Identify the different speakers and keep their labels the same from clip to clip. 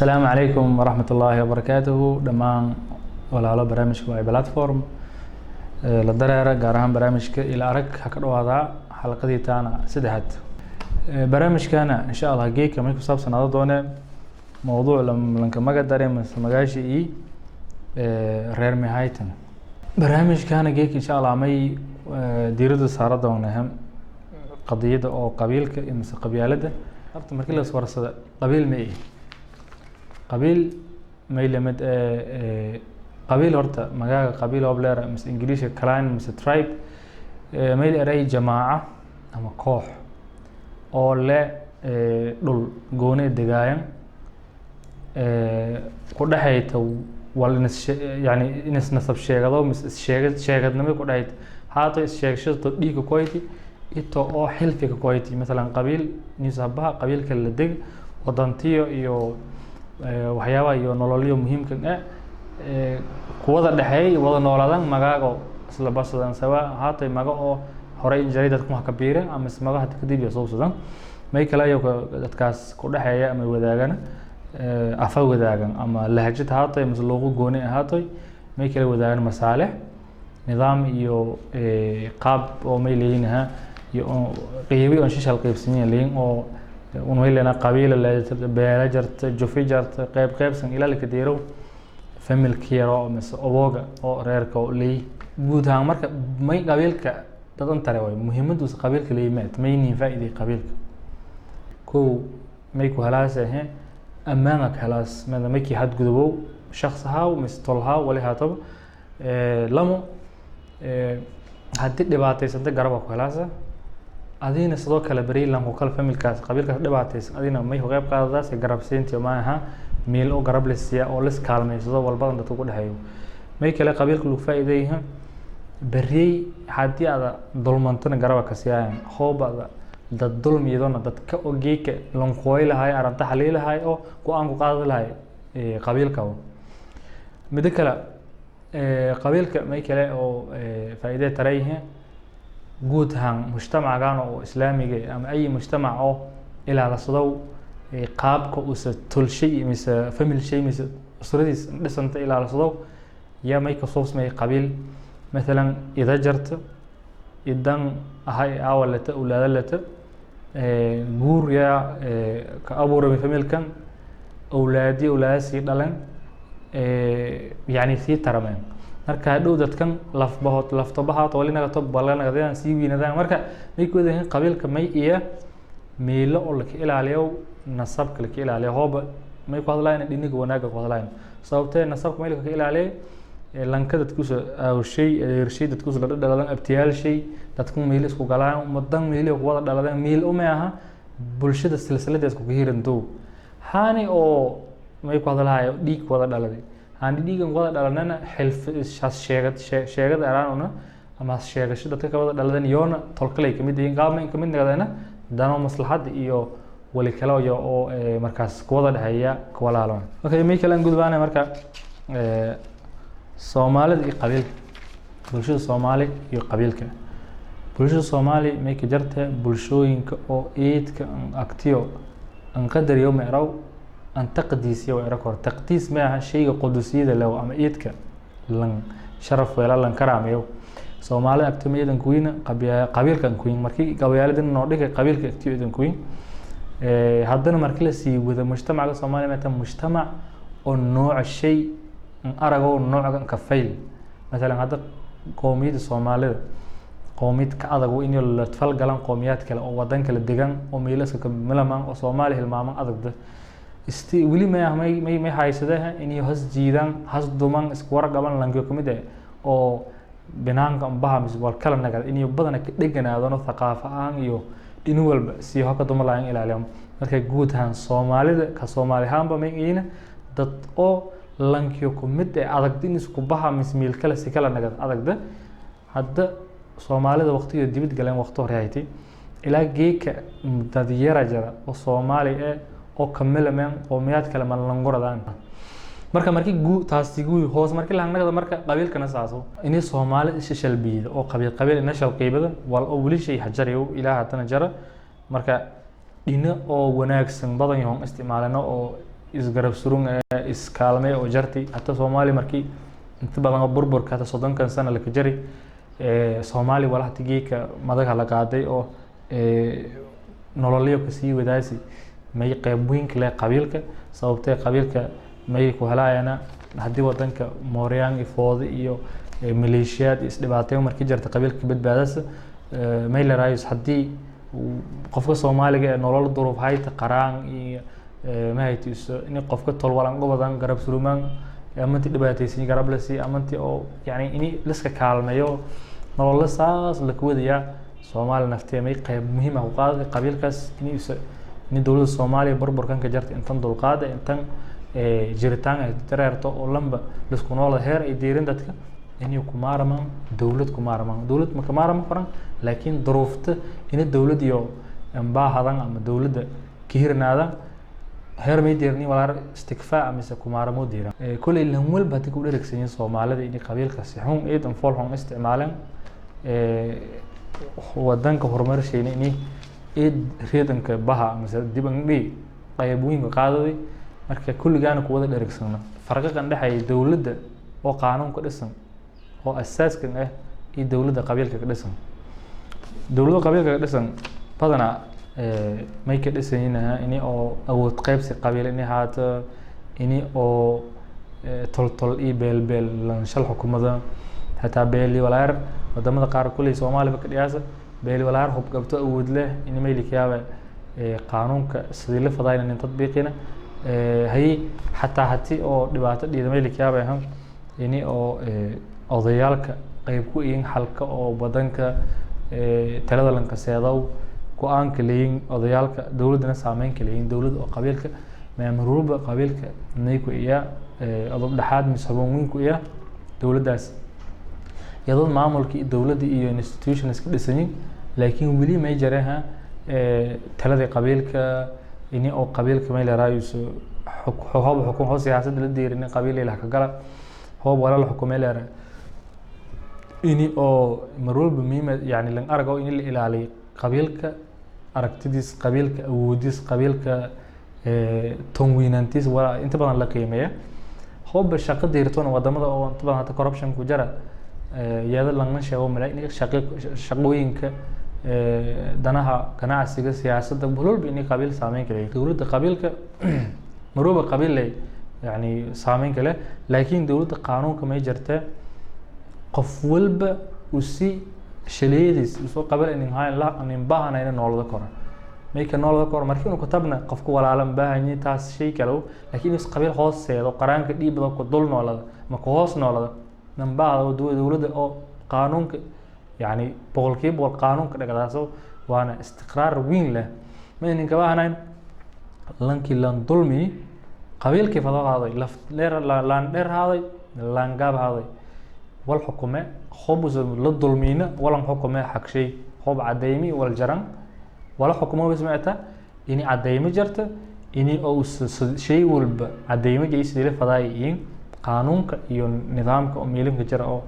Speaker 1: السلام عليكم ورحمة الله وبركاته دمان ولا برامج واي بلاتفورم للدرارة قارهم برامج إلى أرك هكذا هذا حلقة تانا سدحت برامج كان إن شاء الله جيك كمان كسب سنة دونه موضوع لما ما قدر مجاشي رير مهايتن برامج كان جيك إن شاء الله مي ديرد صار دونه هم قضية أو قبيل كمس قبيلة أرت مركل صور صدا قبيل مي قبيل ما يلمد قبيل هرتا مجا قبيل أبلر مس إنجليزي كلاين مس ترايب ما يلري جماعة أما كوح أو لا دول جوني دجاين كل حيته والنس يعني نس نسب شيء هذا مس شيء هذا نمي كل حيت هذا الشيء شو تديك كويتي إتو أو حلفك كويتي مثلا قبيل نسبها قبيل كل دج ودانتيو يو waxyaaba iyo nololyo muhiimka kuwada dhaxeey wada noolaadaan magaago isla basadan sawa haatay maga oo horay jaridad ku kabiire ama ismaga had kadib iyo soo sudan may kala iyo dadkaas ku dhaxeeya ama wadaagan afa wadaagan ama lahjad haatay mas loogu gooni haatay may kala wadaagan masaalix nidaam iyo qaab oo may leeyinaha iyo qeybi oo shishal qeybsiin leeyin oo ونويلنا قبيلة بيلاجرت جوفيجرت قيب سن إلى الكديرو فمل كيرو مس أبوغا أو ريركو لي جودها مرك ما قبيل ك تدن تروي مهمة دوس قبيل كلي مات ما يني فائدة قبيل كو ما يكو هلاسة هي أمامك هلاس ماذا ما يكي حد جذبو شخصها ومستولها ولا هاتب لمو هدي دبعتي سنت جربك هلاسة أدينا صدق كلا بريل لهم وكل فمل كاس قبيل كده دبعتيس أدينا ما يهوجب قاعدة سجرب سنتي وماها ميل أو جرب للسيا أو لس كالمة صدق والبعض ده تقول هايو ما يكلا قبيل كله فائدة بري حدي هذا ظلمتنا جرب كسيان هو بعد ده الظلم يدونا ده كأوجيك لون خويل هاي عرفت تحليل هاي أو كأنكو قاعدة هاي قبيل كاو مدكلا قبيل ما يكلا أو فائدة تريه جود هان مجتمع كانوا إسلامي أم أي مجتمع أو إلى على صدو قاب كوس تل شيء مس فمل شيء مس أسرتي لسنت إلى على صدو يا ما يكسوس ما قبيل مثلا إذا جرت إدان هاي أولت ولا لت جور يا كأبو ربي فمل كان أولادي أولاسي دلنا يعني في ترمان marka hadhow dadkan laftabaha tawalina tob balana gadaan si wiinadaan marka may ku wadaan qabiilka may iyo meelo oo la ilaaliyo nasabka la ilaaliyo hooba may ku hadlayna dhiniga wanaaga ku hadlayna sababtee nasabka may la ilaaliyo lanka dadku soo shay irshay dadku soo dhaladan abtiyaal shay dadku meel isku galaan madan meel ku wada dhaladan meel uma aha bulshada silsilada isku hiiranto haani oo may ku hadlayo dhiig wada dhaladay عندي ديجن قاعد دلنا حلف شاغد أرانا أما شاغش ده كذا دلنا يونا تلقي كمية دين قام كمية دلنا دانو مصلحة إيو ولا كلاو يو أو مركز قاعد هيا كوالالون أوكي مي كلام جود بانا مركز صومالي قبيل بلشو صومالي يقبيل ك بلشو صومالي مي كجرته بلشو إنك أو إيد كأكتيو أنقدر يوم يراو أن تقديس يو إركور تقديس ما شيء قدسي ده لو أم إيدك لن شرف ولا لن كرام يو سومالي أكتمية دن كوين قبيل كان كوين مركي قبيلة دن نوديك قبيل كأكتمية دن كوين هذا مركي سي وذا مجتمع سومالي مثلا مجتمع النوع الشيء أرجو النوع كفيل مثلا هذا قومية الصومالي قومية كأذا إني الأطفال قلنا قوميات كلا أو ودن كلا دجان وميلس كملمان وصومالي هالمامان أذا ولي ما حايسده إني هز جيدان هز دومان سكوار قبل لانجو كميده أو بنان كم بها مسوال كلام نقدر إني بدنا كدقنا هذا ثقافة عن يو إنه السي هكذا دوم لاين إلى اليوم لكن جود هان صومالي كصومالي هان بمين دت أو لانجو كميده أذك دين سكو بها مسميل كلا سكلا نقدر أذك ده هذا صومالي ده وقتي ديبت قلنا وقته رأيتي إلى جيك متديرة جرا وصومالي oo kamelaman qoomiyad kala man langoradaan markii taasigu hoos markii la hanagada marka qabiilkana saaso inay Soomaali isha shalbiid oo qabiil ina shalqeybada wal oo wali shay xajariyo ilaaha tan jara marka dhina oo wanaagsan badan yahay isticmaalana oo isgarab surun iskaalmay oo jartay hatta Soomaali markii inta badan burburka hata 30 sano la ka jaray Soomaali walaha tigeeka madaxa la qaaday oo nololyo ka sii wadaasi may qayb weyn kale qabiilka sababtay qabiilka may ku helaayana haddii wadanka Mooriyaan ifooda iyo maleeshiyad isdhibaatay markii jarta qabiilka badbaadasa may la raayis haddii qofka Soomaaliga nolol duruuf hayta qaraan iyo ma haytiiso in qofka tolwalan gobadan garab surumaan amanti dhibaataysan garab la si amanti oo yani in liska kaalmayo nolol saas la kuwadiya Soomaali naftee may qayb muhiim ah u qaaday qabiilkaas in dawladda Soomaaliya burburkan ka jartay intan dulqaad intan jiritaan ay dareerto oo lamba lisku nool heer ay deerin dadka inay ku maarmaan dawlad ma ka maarmaan karan laakiin duruufta in dawlad iyo baahadan ama dawladda ka hirnaada heer may deerni walaar istikfaa ama ku maarmo deeran kulay lan walba dadku u dheregsan Soomaalida in qabiilka si xun eedan fool xun isticmaalaan wadanka horumarsheena in reedanka baha ama diban dhii qayb weyn ka qaaday marka kulligaana ku wada dheregsana farqigan dhaxay dawladda oo qaanuun ka dhisan oo asaaskan ah iyo dawladda qabiilka ka dhisan dawladda qabiilka ka dhisan badana may ka dhisanayna in oo awood qaybsi qabiil in haato in oo tol iyo beel lan shal xukuumada hatta beeli walaar wadamada qaar kulli Soomaaliba ka dhiyaasa beeli walaar hub qabto awood leh in meelkiyaaba qaanuunka sidii la fadayna in tadbiiqina hay hatta hati oo dhibaato meelkiyaaba ah in oo odayaalka qayb ku yihiin halka oo badanka talada lanka seedow go'aanka leeyin odayaalka dawladana saameyn ka leeyin dawladda oo qabiilka maamulba qabiilka nayku iya adob dhaxaad misaboon weyn ku iya dawladdaas iyadoo maamulkii dawladda iyo institutions ka dhisanyin laakiin wali may jaraha talada qabiilka in oo qabiilka may la raayuso xukuum siyaasadda la diirin qabiil ilaah ka gala هو ولا الحكومة لا إني أو مرول بميم يعني لن أرجع إني اللي عليه قبيلك أركتديس قبيلك وديس قبيلك تنوينانتيس ولا أنت بدنا لقيمة هو بالشقة ديرتون وضمنا أو أنت بدنا تكوربشن كجرا يهذا لنا شيء هو ملاك شقوينك دناها قناع سياسة بقولوا بإني قبيل سامين كله تقولوا قبيلك مرول بقبيل لي يعني سامين كله لكن دولة القانون كما يجرته قفولب وسي شليدس وسو قبل إن هاي لا أن ينبهنا إلى نول ذكر ما يكن نول ذكر مركين كتبنا قفكو ولا عالم باهني تاس شيء كلو لكن يس قبيل خاص سيد وقران كدي بدو كدول نول ما كهوس نول نباه دولة أو قانون يعني بقولكي بقول قانون كده كذا وأنا استقرار وين له ما إن كواهنا لانكي لان ظلمي قبيل كيف هذا لف لير لان لير هذا لان جاب هذا والحكومة خبز للظلمين ولا حكومة حق شيء خب عديمي والجرم ولا حكومة بسمعتها إني عديمي جرت إني أو شيء والب عديمي جاي يصير فضائيين قانون يون نظام كأميلهم كجرا أو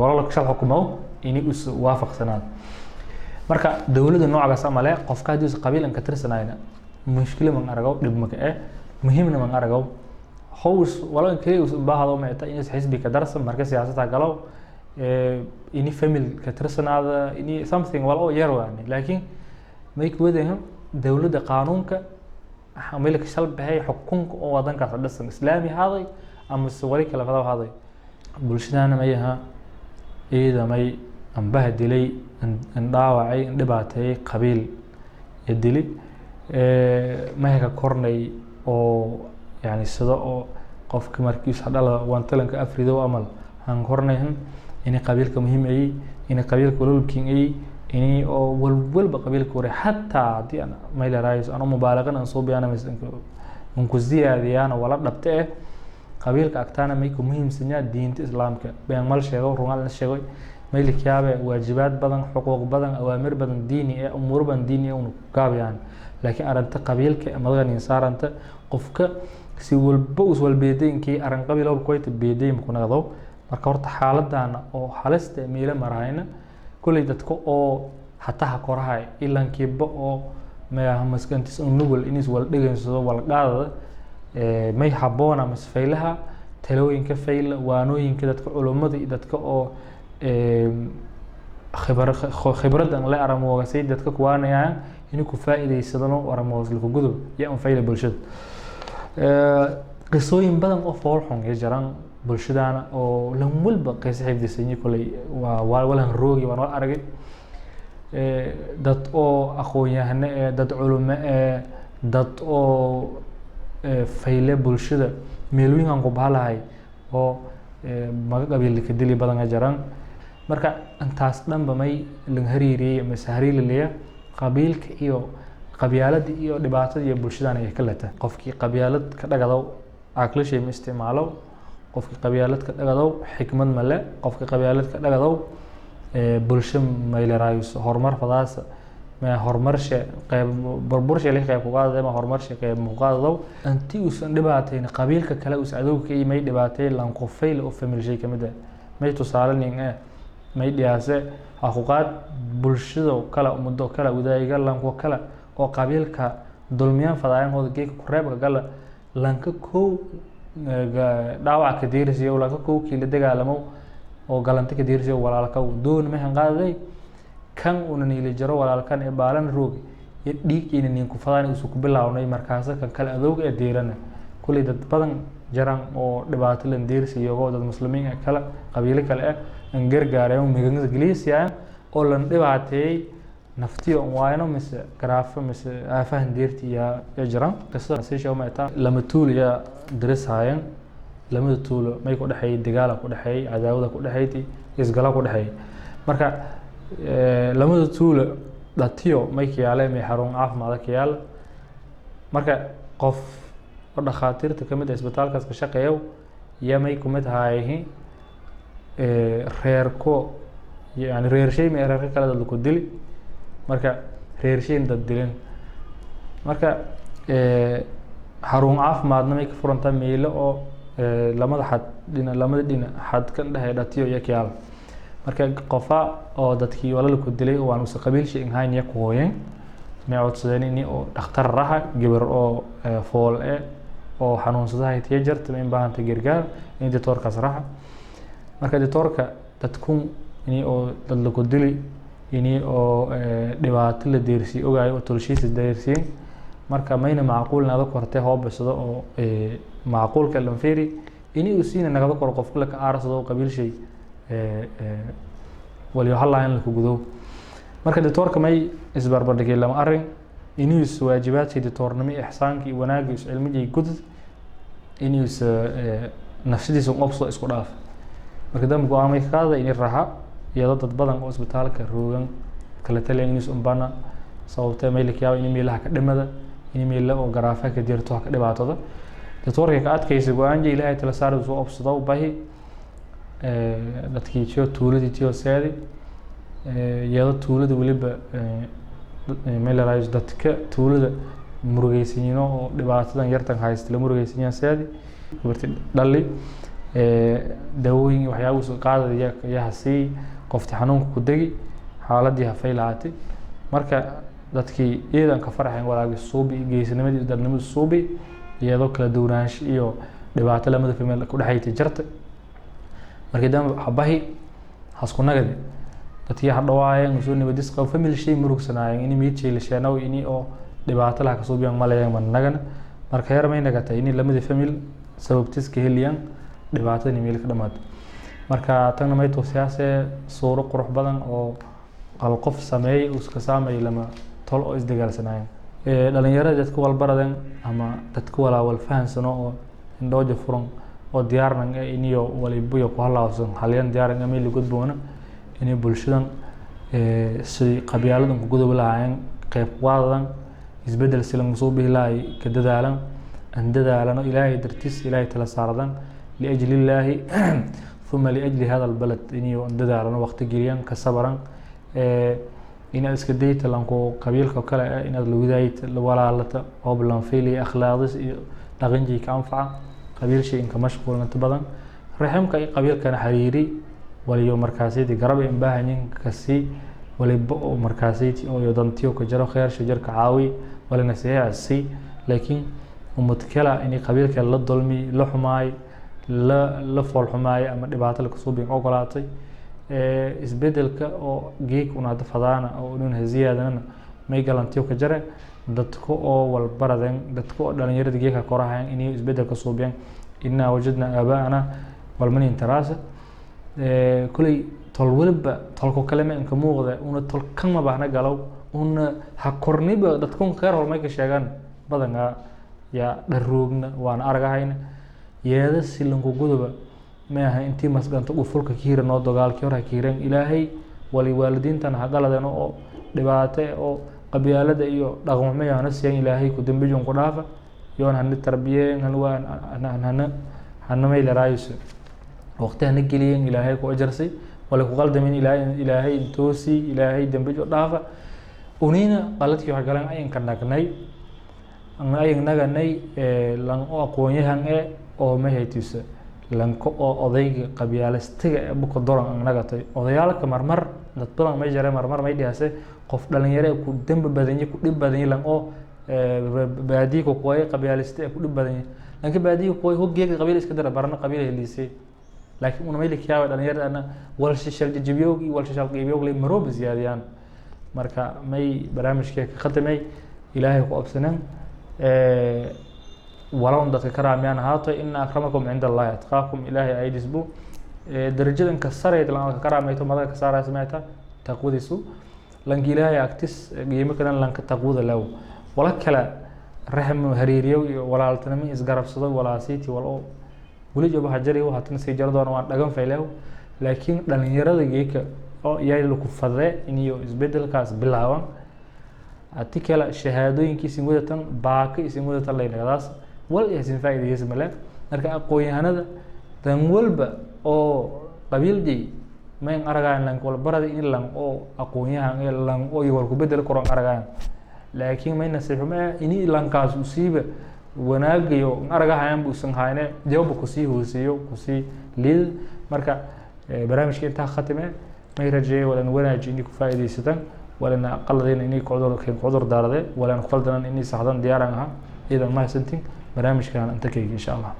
Speaker 1: ولا لك شل حكومة إني أس وافق سناد مركا دولة النوع بس عمله قف كاديوس قبيل إن كتر سناينا مشكلة من أرجو دبمك مهم من أرجو خوش ولا كيوس بهذا ما يتأنيس حزبي كدرس مركز سياسة قالوا إني فاميل كترسن هذا إني something ولا يروى يعني لكن ما يكودهم دولة قانون كعملك شلب هاي حكمك أو وضن كفردس الإسلامي هذا أم السوري كلا فضاو هذا بلشنا ما يها إذا ما أنبه دلي أن ضاوعي أن دبعتي قبيل الدلي ما هيك كورني أو يعني الصداء قف كمركز هذا وانتلنك أفريدو أمل هنكورنهم إن قبيلك مهم أي إن قبيلك ولول كين أي إني أول بقبيلك وري حتى دي أنا ما إلى رئيس أنا مبالغة أنا صوبي أنا مثلا منكزدي هذه أنا ولا نبتة قبيلك أكتانا ما يكون مهم سنيا دين الإسلام كبين مال شيء أو رمال الشيء ما يلك يابه واجبات بدن حقوق بدن أوامر بدن ديني أمور بدن ديني ونكاب يعني لكن أنت قبيلك مدغني صار أنت قفك سوى البؤس والبيدين كي أرن قبيله بكويت بيدين بكون غضو marka horta xaaladana oo halista meelo marayna kulay dadku oo hataha korahay ilankiiba oo ما هم مسكنتس النقل إنيس والدقن سو والقاعدة ما يحبونا مسفيلها تلوين كفيل وانوين كده علومات إذا تكو خبرة أن لا أرمو وسيد إذا تكو وانا يعني إنكو فائدة يصدنوا ورمو لكو جذب يا فايدة بلشد قصوين بدن أو فورحون يجران بلشدانا أو لهم ولب قيس حفظ سني كلي ولا هنروجي ولا أرجع دت أو أخويا هنا دت علماء دت أو فايلة بلشدة ميلوين عن قبالة هاي أو ما قبل كدلي بدن جران مركا أنتاس دم بماي لنهريري مسهري لليه قبيل كيو قبيلة إيو دبعت دي بلشدانا يكلته قفكي قبيلة كذا قدو عقل شيء مستعمله قفكي قبيلة كذا قدو حكمة ملا قفكي قبيلة كذا قدو بلشم ما إلى رايوس هرمر فضاس ما هرمرش قيب بربرش اللي قيب مقاضي ما هرمرش قيب مقاضي أنتي وس دبعتين قبيل كلا وس عدوك أي ما يدبعتين لان قفيل أو فمل شيء كمده ما يتصالني ما يدياسه حقوقات بلشدو كلا مدو كلا وده يقال لان كلا oo qabiilka dulmiyan fadayaan hooda geek ku reebka gal lanka ko dhaawac ka diirsiyo lanka ko kii la dagaalamo oo galanta ka diirsiyo walaalka doon ma han qaaday kan una niili jaro walaalkan ee baalan roog iyo dhiig in ku fadaan isu ku bilawnay markaas kan kala adoog ee diirana kulli dad badan jaran oo dhibaato la diirsiyo oo dad muslimiin kala qabiilo kale aan gargaareen migaga Ingiriisiga oo lan dhibaatay نفتي وعينه مس كرافة مس فهم ديرتي يا جرام قصة سيشة وما تا لما تول يا درس هاين لما تول ما يكون حي دجالة كود حي عداوة كود حيتي يسقلا كود حي مركا لما تول داتيو ما يكي عليه ما يحرون عاف مع ذاك يال مركا قف ورد خاطر تكمل إسبتال كاس كشقة يو يا ما يكون مت هاي ريركو يعني رير شيء ما يركل كلا دلكو دلي marka reershin dad dileen marka xarun caafimaadna may ka furanta meelo oo lamada xad kan dhahay dhatiyo iyo kiyaal marka qofa oo dadkii walaal ku dilay oo aan u qabiil shay in hayn ku hooyeen ma codsadeen in oo dhakhtar raha gabar oo fool oo xanuunsadahay tiya jarta in baahanta gargaar in doctorka raha marka doctorka dadkun in oo dad la ku dilay إني أو دبعت للدرسي أو جاي أتولشيس الدرسي مركا مين معقول نذكر ورته هو بس ده أو معقول كلام فيري إني أسين نذكر قف لك أعرض ده قبيل شيء وليحل عين لك جذو مركا دكتور كماي إسبار بدك لما أرين إني يس واجبات في دكتور نمي إحسان كي وناقش علمي جي جد إني يس نفسي سو أبصر إسقراف مركا ده مقامي كذا إني الراحة iyadoo dad badan oo isbitaalka roogan kala taliyeen umbana sababtay meelka yaa in meelaha ka dhimada in meel oo garaafa ka dirto ka dhibaatada doctorka ka adkaysi go'aan jey ilaahay tala saaro soo obsado u baahi dadkii jooga tuuladii tiyo saadi iyadoo tuulada waliba meel raayis dadka tuulada murugaysiino oo dhibaatadan yartan haysta la murugaysiin saadi warti dhali dawooyin waxyaabo soo qaadaya yaa si qofta xanuunka ku dagi xaaladii hafaylaati marka dadkii eedan ka farxeen walaagi suubi geesnimadii darnimada suubi iyadoo kala duwanaansho iyo dhibaato lamada famil ku dhaxayti jirta markii dam habahi hasku nagadi dadkii hadhawaayeen soo nabadis qof famil shay murugsanayeen in mid shay la sheeno in oo dhibaato la ka suubiyaan malayeen man nagana marka yar may nagata in lamada famil sababtiis ka heliyaan dhibaatada in meel ka dhamaad marka tan ma ito siyaasad suuro qurux badan oo qal qof sameey oo iska sameey lama tol oo isdagaalsanayeen dhalinyarada dadku walbaradan ama dadku wala wal fahansano oo indooja furan oo diyaarnan iniyo walibuyo ku halawsan halyan diyaaran meel lagu gudboona inay bulshadan si qabyaladan ku gudub lahaayeen qayb waadan isbedel silan soo bilaay ka dadaalan an dadaalano ilaahay dartiis ilaahay tala saaradan لأجل الله ثم لأجل هذا البلد إني أنددار وقت جريان كصبرا إن أسكديت لانكو قبيلك وكلا إن الودايت ولا لتا أو بالانفيلي أخلاقس لغنجي كأنفع قبيل شيء كمشغول نتبضن رحم قبيل كان حريري واليوم مركزي دي قرب إنباهنين كسي وليبقوا مركزيتي أو يضنتيو كجرا خير شجر كعاوي ولا نسيه السي لكن ومتكلا إني قبيلك لا ظلمي لا حماي لا فول حماي أما دبعت لك صوبين أو قلاتي isbedelka oo geek una dafadana oo inuu haziyaadana may galantiyo ka jare dadku oo walbaradan dadku oo dhalinyarada geeka korahayn inay isbedelka suubiyaan inna wajadna abaana walman interasa kulay tol walba tolko kalama in ka muuqda una tol kan ma baahna galow una ha korniba dadku qeer wal may ka sheegan badanga ya dharoogna waan aragahayna yeeda silanku guduba ما هي أنتي مسجن تقول فلك كير نو دجال كير كيرن إلهي ولوالدين تنها قال ده نو دبعته أو قبيلة ده يو رغم ما يانس يعني إلهي كدم بيجون قرافة يون هن التربية هنوان هن ما إلى رايس وقتها نقلين إلهي كأجرسي ولا كقال دمين إلهي توسي إلهي دم بيجون قرافة ونينا قالت كيو هقولن أين كنا كناي أين نجناي لان أو قويه هن أو ما هي تيسه lanko oo odayga qabyaaleystiga ee buka doran anaga tay odayaalka marmar dad badan ma jireen marmar may dhiyaase qof dhalinyaro ku dambe badan ku dhib badan lan oo baadi ku qoy qabyaaleystiga ku dhib badan laakiin baadi ku qoy hoggeega qabiil iska dara barna qabiil helisay laakiin una may likiyaa dhalinyaro ana wal shishal jibiyoogi wal shishal qiibiyoogi le maroob ziyaadiyaan marka may barnaamijka ka khadamay ilaahay ku absanan ولو ندك كرام يعني هاتو إن أكرمكم عند الله أتقاكم إلهي أيد سبو درجة كسرت لأن كرام يتو ماذا كسر سمعتها تقود سو لأن إلهي أكتس جيمك لأن لأن تقود له ولا كلا رحم هريريو ولا التنمي إسقرب صدق ولا سيتي ولا ولي جب حجري وهاتن سيجار دون وان لقم فيله لكن لأن يرد جيك أو يايلو كفذة إنيو إسبدل كاس بلاوان أتكلا شهادوين كي سيمودة باقي سيمودة الله ينقص wal yasin faa'iideysan male marka aqoonyahanada tan walba oo qabiildi ma in aragaan lan kala barada in lan oo aqoonyahan ee lan oo iyo ku bedel koran aragaan laakiin ma nasiib ma in lan kaas u siiba wanaagayo aragahayan buu san hayne jawaab ku sii hoosiyo ku sii lil marka barnaamijka inta khatime ma rajay wala wanaajin ku faa'iideysatan wala aqalladeen inay cudur daarade wala qaldan inay saxdan diyaaran aha idan ma santin برامج كان أنت كي إن شاء الله.